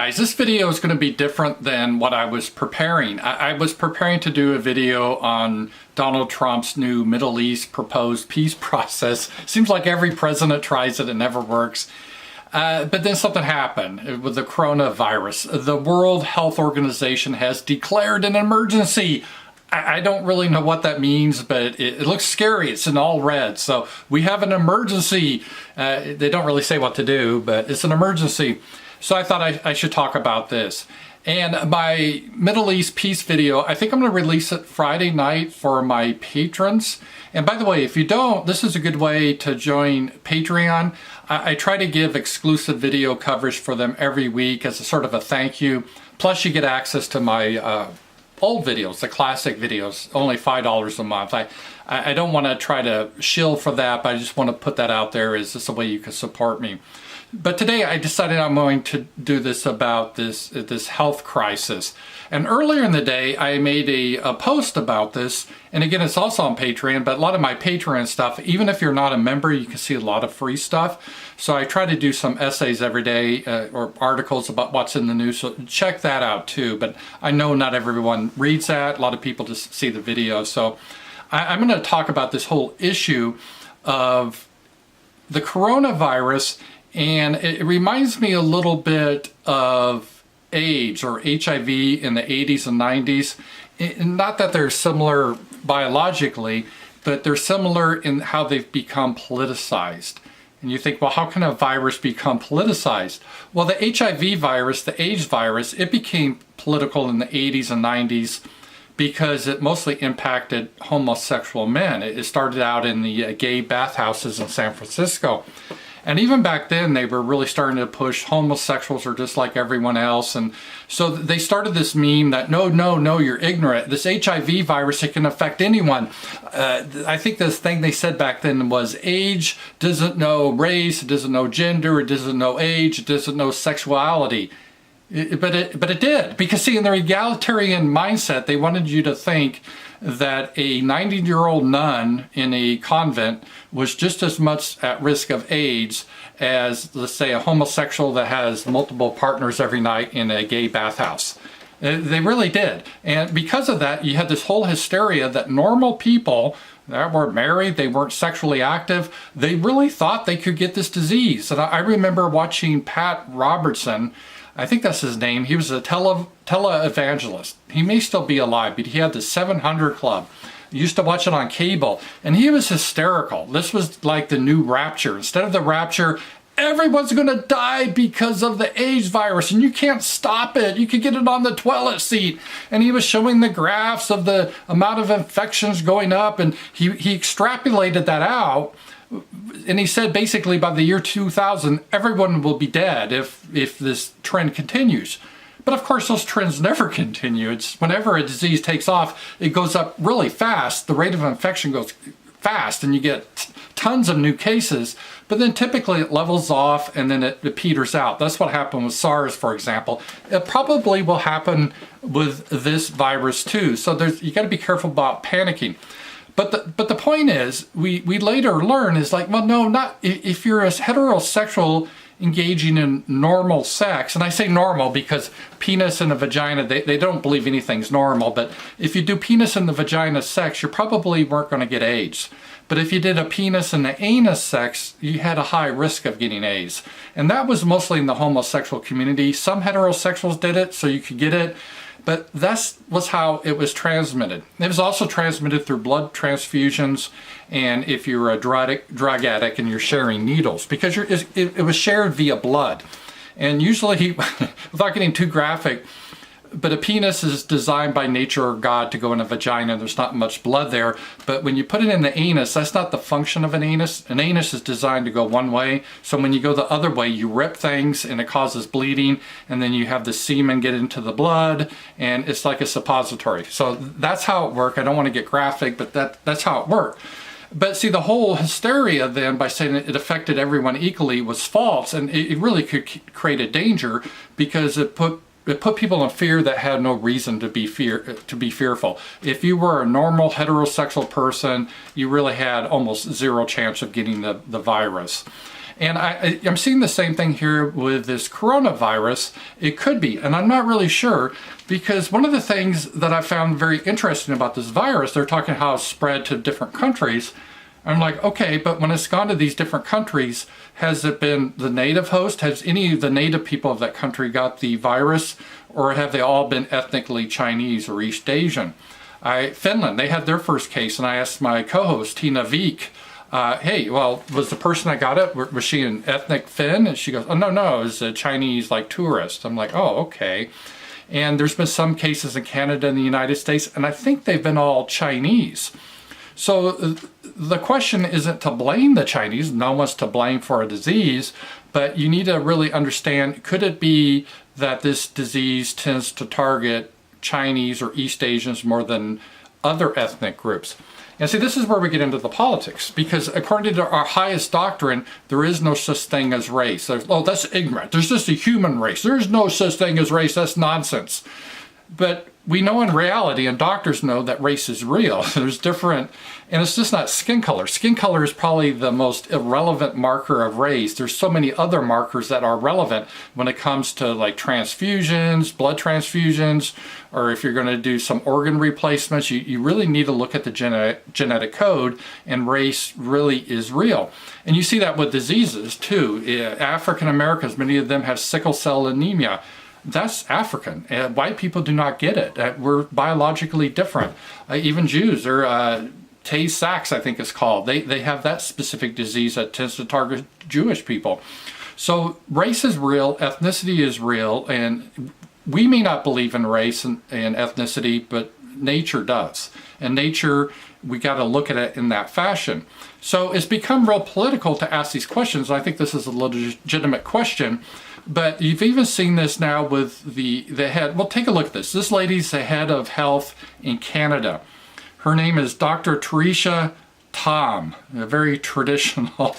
guys, this video is going to be different than what I was preparing. I was preparing to do a video on Donald Trump's new Middle East proposed peace process. Seems like every president tries it, it never works. But then something happened with the coronavirus. The World Health Organization has declared an emergency. I don't really know what that means, but it looks scary. It's in all red. So we have an emergency. They don't really say what to do, but it's an emergency. So I thought I should talk about this. And my Middle East peace video, I think I'm going to release it Friday night for my patrons. And by the way, if you don't, this is a good way to join Patreon. I try to give exclusive video coverage for them every week as a sort of a thank you. Plus you get access to my old videos, the classic videos, only $5 a month. I don't want to try to shill for that, but I just want to put that out there as just a way you can support me. But today I decided I'm going to do this about this health crisis. And earlier in the day I made a post about this, and again it's also on Patreon, but a lot of my Patreon stuff, even if you're not a member, you can see a lot of free stuff. So I try to do some essays every day or articles about what's in the news, so check that out too. But I know not everyone reads that, a lot of people just see the video. So I'm going to talk about this whole issue of the coronavirus. And it reminds me a little bit of AIDS or HIV in the 80s and 90s. Not that they're similar biologically, but they're similar in how they've become politicized. And you think, well, how can a virus become politicized? Well, the HIV virus, the AIDS virus, it became political in the 80s and 90s because it mostly impacted homosexual men. It started out in the gay bathhouses in San Francisco. And even back then, they were really starting to push homosexuals are just like everyone else. And so they started this meme that, no, you're ignorant. This HIV virus, it can affect anyone. I think this thing they said back then was age doesn't know race, it doesn't know gender, it doesn't know age, it doesn't know sexuality. But it did. Because see, in their egalitarian mindset, they wanted you to think that a 90-year-old nun in a convent was just as much at risk of AIDS as, let's say, a homosexual that has multiple partners every night in a gay bathhouse. They really did. And because of that, you had this whole hysteria that normal people that weren't married, they weren't sexually active, they really thought they could get this disease. And I remember watching Pat Robertson, I think that's his name. He was a tele-evangelist. He may still be alive, but he had the 700 Club. I used to watch it on cable, and he was hysterical. This was like the new rapture. Instead of the rapture, everyone's going to die because of the AIDS virus, and you can't stop it. You could get it on the toilet seat. And he was showing the graphs of the amount of infections going up, and he extrapolated that out. And he said basically by the year 2000, everyone will be dead if this trend continues. But of course, those trends never continue. It's whenever a disease takes off, it goes up really fast. The rate of infection goes fast and you get tons of new cases, but then typically it levels off and then it peters out. That's what happened with SARS, for example. It probably will happen with this virus too. So you got to be careful about panicking. But the point is, we later learn is like, well, no, not if you're a heterosexual engaging in normal sex, and I say normal because penis and a vagina, they don't believe anything's normal, but if you do penis and the vagina sex, you probably weren't going to get AIDS. But if you did a penis and the anus sex, you had a high risk of getting AIDS. And that was mostly in the homosexual community. Some heterosexuals did it, so you could get it. But that was how it was transmitted. It was also transmitted through blood transfusions, and if you're a drug addict and you're sharing needles, because it was shared via blood. And usually, without getting too graphic, but a penis is designed by nature or God to go in a vagina. There's not much blood there. But when you put it in the anus, that's not the function of an anus. An anus is designed to go one way. So when you go the other way, you rip things and it causes bleeding. And then you have the semen get into the blood. And it's like a suppository. So that's how it worked. I don't want to get graphic, but that's how it worked. But see, the whole hysteria then by saying it affected everyone equally was false. And it really could create a danger because it put people in fear that had no reason to be fearful. If you were a normal heterosexual person, you really had almost zero chance of getting the virus. And I'm seeing the same thing here with this coronavirus. It could be, and I'm not really sure, because one of the things that I found very interesting about this virus, they're talking how it's spread to different countries. I'm like, okay, but when it's gone to these different countries, has it been the native host? Has any of the native people of that country got the virus, or have they all been ethnically Chinese or East Asian? Finland, they had their first case, and I asked my co-host, Tina Vik, hey, well, was the person that got it, was she an ethnic Finn? And she goes, oh, no, it was a Chinese, like, tourist. I'm like, oh, okay. And there's been some cases in Canada and the United States, and I think they've been all Chinese. So the question isn't to blame the Chinese, no one's to blame for a disease, but you need to really understand, could it be that this disease tends to target Chinese or East Asians more than other ethnic groups? And see, this is where we get into the politics, because according to our highest doctrine, there is no such thing as race. Oh, that's ignorant. There's just a human race. There's no such thing as race. That's nonsense. But we know in reality, and doctors know, that race is real. There's different, and it's just not skin color. Skin color is probably the most irrelevant marker of race. There's so many other markers that are relevant when it comes to like transfusions, blood transfusions, or if you're going to do some organ replacements, you really need to look at the genetic code, and race really is real. And you see that with diseases too. African Americans, many of them have sickle cell anemia. That's African. White people do not get it. We're biologically different. Even Jews, or Tay-Sachs, I think it's called. They have that specific disease that tends to target Jewish people. So race is real, ethnicity is real, and we may not believe in race and ethnicity, but nature does. And nature, we got to look at it in that fashion. So it's become real political to ask these questions. I think this is a legitimate question. But you've even seen this now with the head. Well, take a look at this. This lady's the head of health in Canada. Her name is Dr. Theresa Tam, a very traditional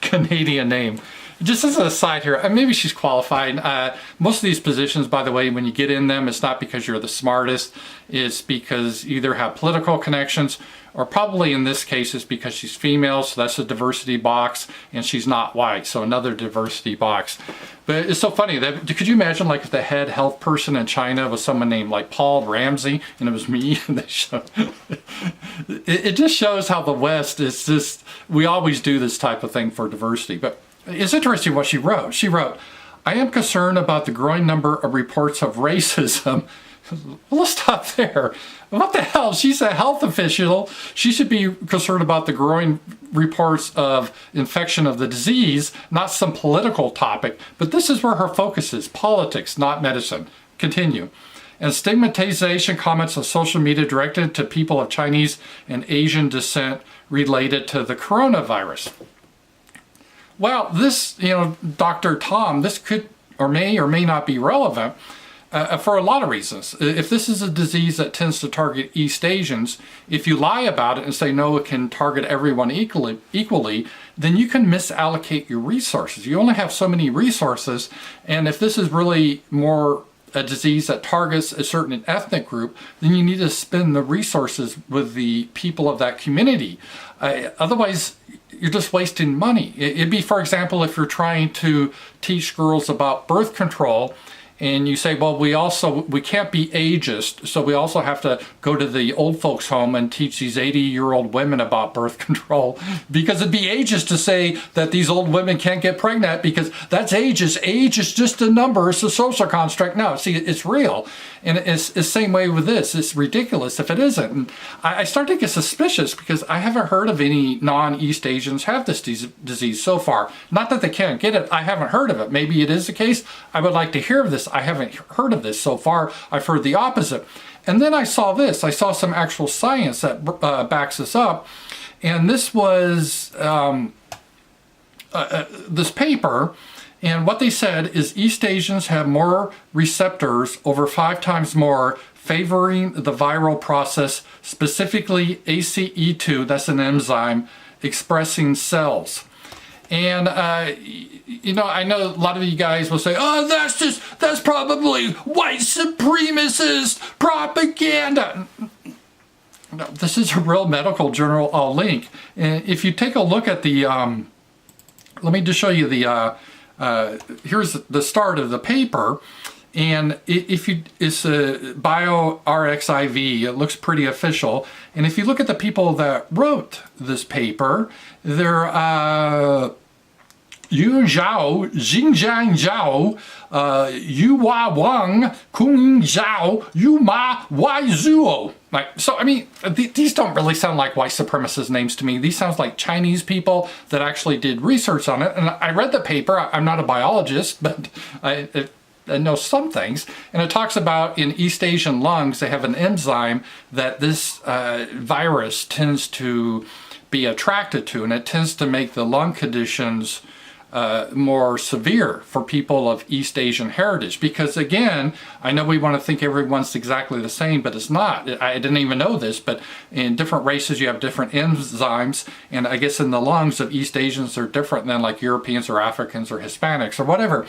Canadian name. Just as an aside here, maybe she's qualified. Most of these positions, by the way, when you get in them, it's not because you're the smartest. It's because you either have political connections, or probably in this case it's because she's female, so that's a diversity box, and she's not white, so another diversity box. But it's so funny that, could you imagine like if the head health person in China was someone named like Paul Ramsey, and it was me, and they showed, it just shows how the West is just, we always do this type of thing for diversity. But it's interesting what she wrote. She wrote, I am concerned about the growing number of reports of racism. Well, let's stop there. What the hell? She's a health official. She should be concerned about the growing reports of infection of the disease, not some political topic. But this is where her focus is, politics, not medicine. Continue. And stigmatization comments on social media directed to people of Chinese and Asian descent related to the coronavirus. Well, this, Dr. Tom, this could or may not be relevant for a lot of reasons. If this is a disease that tends to target East Asians, if you lie about it and say, no, it can target everyone equally, then you can misallocate your resources. You only have so many resources, and if this is really more a disease that targets a certain ethnic group, then you need to spend the resources with the people of that community. Otherwise, you're just wasting money. It'd be, for example, if you're trying to teach girls about birth control, and you say, well, we can't be ageist, so we also have to go to the old folks home and teach these 80-year-old women about birth control, because it'd be ageist to say that these old women can't get pregnant because that's ageist. Age is just a number, it's a social construct. No, see, it's real. And it's the same way with this. It's ridiculous if it isn't. And I start to get suspicious because I haven't heard of any non-East Asians have this disease so far. Not that they can't get it, I haven't heard of it. Maybe it is the case. I would like to hear of this. I haven't heard of this so far. I've heard the opposite. And then I saw this. I saw some actual science that backs this up. And this was this paper. And what they said is East Asians have more receptors, over 5 times more, favoring the viral process, specifically ACE2, that's an enzyme, expressing cells. And, I know a lot of you guys will say, oh, that's probably white supremacist propaganda. No, this is a real medical journal I'll link. And if you take a look at the let me just show you the, here's the start of the paper. And it's a bioRxiv, it looks pretty official. And if you look at the people that wrote this paper, they're Yu Zhao, Xinjiang Zhao, Yu Hua Wang, Kung Zhao, Yu Ma Wai Zuo. Like, so, I mean, these don't really sound like white supremacist names to me. These sound like Chinese people that actually did research on it. And I read the paper. I'm not a biologist, but I know some things. And it talks about in East Asian lungs, they have an enzyme that this virus tends to be attracted to, and it tends to make the lung conditions more severe for people of East Asian heritage. Because again, I know we want to think everyone's exactly the same, but it's not. I didn't even know this, but in different races you have different enzymes, and I guess in the lungs of East Asians they're different than like Europeans or Africans or Hispanics or whatever.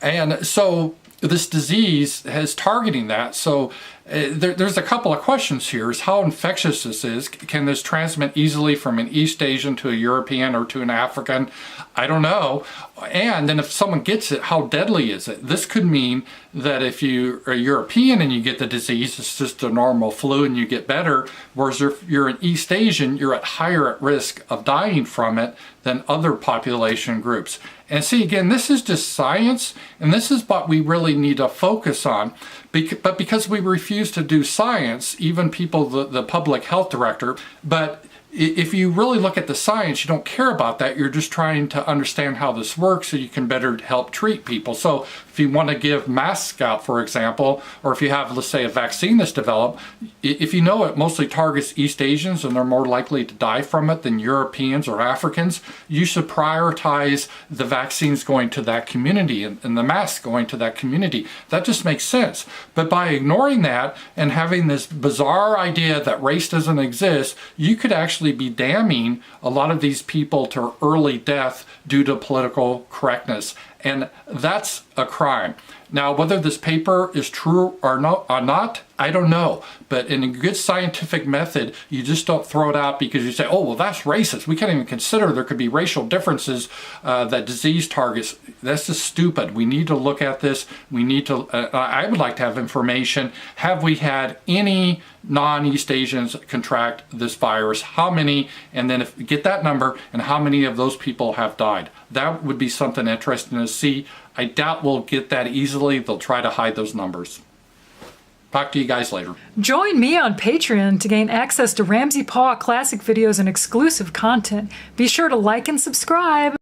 And so this disease is targeting that. So there's a couple of questions here. Is how infectious this is. Can this transmit easily from an East Asian to a European or to an African? I don't know. And then if someone gets it, how deadly is it? This could mean that if you are European and you get the disease, it's just a normal flu and you get better. Whereas if you're an East Asian, you're higher at risk of dying from it than other population groups. And see, again, this is just science, and this is what we really need to focus on. But because we refuse to do science, even people, the public health director, but if you really look at the science, you don't care about that. You're just trying to understand how this works so you can better help treat people. So if you want to give masks out, for example, or if you have, let's say, a vaccine that's developed, if you know it mostly targets East Asians and they're more likely to die from it than Europeans or Africans, you should prioritize the vaccines going to that community and the masks going to that community. That just makes sense. But by ignoring that and having this bizarre idea that race doesn't exist, you could actually be damning a lot of these people to early death due to political correctness. And that's a crime. Now, whether this paper is true or not, I don't know. But in a good scientific method, you just don't throw it out because you say, oh, well, that's racist. We can't even consider there could be racial differences that disease targets. That's just stupid. We need to look at this. We need to, I would like to have information. Have we had any non-East Asians contract this virus? How many? And then get that number and how many of those people have died. That would be something interesting to see. I doubt we'll get that easily. They'll try to hide those numbers. Talk to you guys later. Join me on Patreon to gain access to Ramsey Paw classic videos and exclusive content. Be sure to like and subscribe.